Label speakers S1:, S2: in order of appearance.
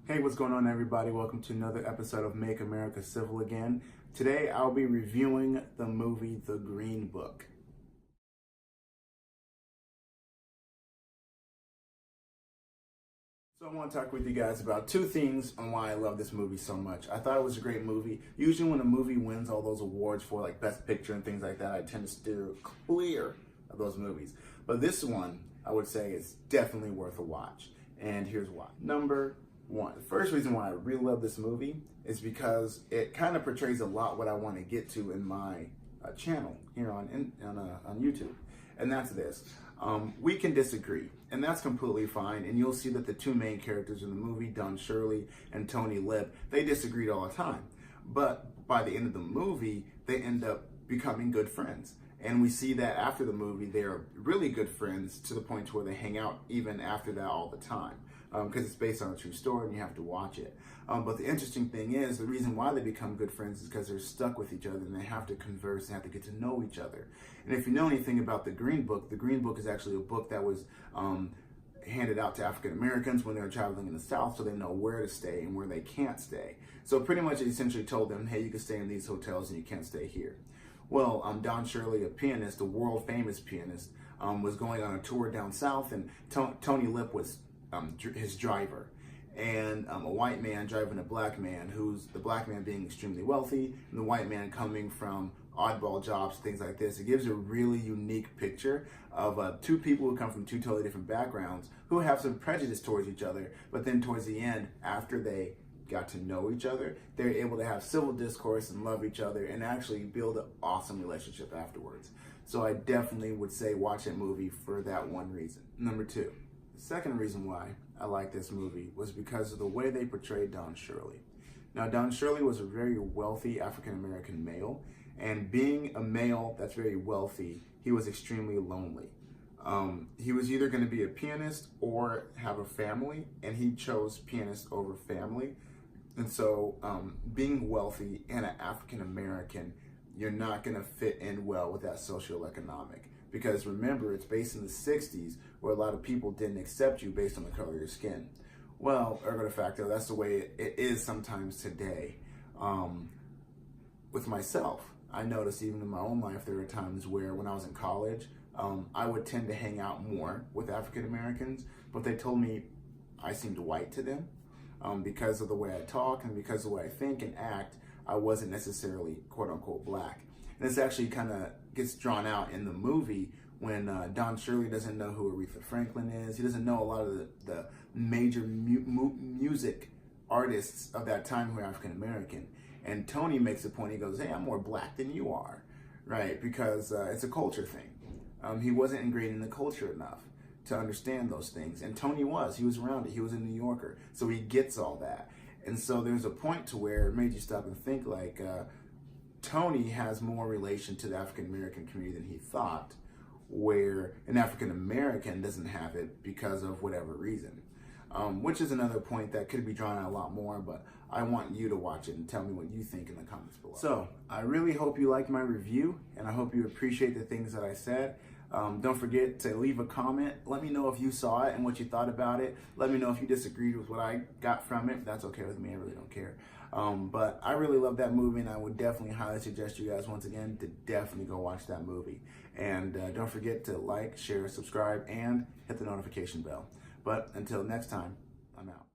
S1: Hey, what's going on, everybody? Welcome to another episode of Make America Civil Again. Today, I'll be reviewing the movie The Green Book. So I want to talk with you guys about two things on why I love this movie so much. I thought it was a great movie. Usually when a movie wins all those awards for like Best Picture and things like that, I tend to steer clear of those movies. But this one, I would say, is definitely worth a watch. And here's why. Number one, the first reason why I really love this movie is because it kind of portrays a lot what I want to get to in my channel here on YouTube, and that's this. We can disagree, and that's completely fine, and you'll see that the two main characters in the movie, Don Shirley and Tony Lip, they disagreed all the time. But by the end of the movie, they end up becoming good friends. And we see that after the movie, they're really good friends to the point to where they hang out even after that all the time. Because it's based on a true story and you have to watch it. But the interesting thing is, the reason why they become good friends is because they're stuck with each other and they have to converse and have to get to know each other. And if you know anything about the Green Book is actually a book that was handed out to African Americans when they were traveling in the South so they know where to stay and where they can't stay. So pretty much it essentially told them, hey, you can stay in these hotels and you can't stay here. Well, Don Shirley, a pianist, a world famous pianist, was going on a tour down south, and Tony Lip was his driver, and a white man driving a black man, who's the black man being extremely wealthy and the white man coming from oddball jobs, things like this. It gives a really unique picture of two people who come from two totally different backgrounds who have some prejudice towards each other, but then towards the end, after they got to know each other, they're able to have civil discourse and love each other and actually build an awesome relationship afterwards. So I definitely would say watch that movie for that one reason. Number two, the second reason why I like this movie was because of the way they portrayed Don Shirley. Now, Don Shirley was a very wealthy African-American male, and being a male that's very wealthy, he was extremely lonely. He was either going to be a pianist or have a family, and he chose pianist over family. And so being wealthy and an African-American, you're not going to fit in well with that socioeconomic. Because remember, it's based in the 60s where a lot of people didn't accept you based on the color of your skin. Well, ergo de facto, that's the way it is sometimes today. With myself, I noticed even in my own life, there were times where when I was in college, I would tend to hang out more with African Americans, but they told me I seemed white to them. Because of the way I talk and because of the way I think and act, I wasn't necessarily quote unquote black. And this actually kind of gets drawn out in the movie when Don Shirley doesn't know who Aretha Franklin is. He doesn't know a lot of the major music artists of that time who are African American. And Tony makes a point, he goes, hey, I'm more black than you are, right? Because it's a culture thing. He wasn't ingrained in the culture enough to understand those things. And Tony was. He was around it. He was a New Yorker. So he gets all that. And so there's a point to where it made you stop and think like, Tony has more relation to the African American community than he thought, where an African American doesn't have it because of whatever reason. Which is another point that could be drawn out a lot more, but I want you to watch it and tell me what you think in the comments below. So I really hope you liked my review, and I hope you appreciate the things that I said. Don't forget to leave a comment. Let me know if you saw it and what you thought about it. Let me know if you disagreed with what I got from it. That's okay with me. I really don't care. But I really love that movie, and I would definitely highly suggest you guys once again to definitely go watch that movie. And don't forget to like, share, subscribe, and hit the notification bell. But until next time, I'm out.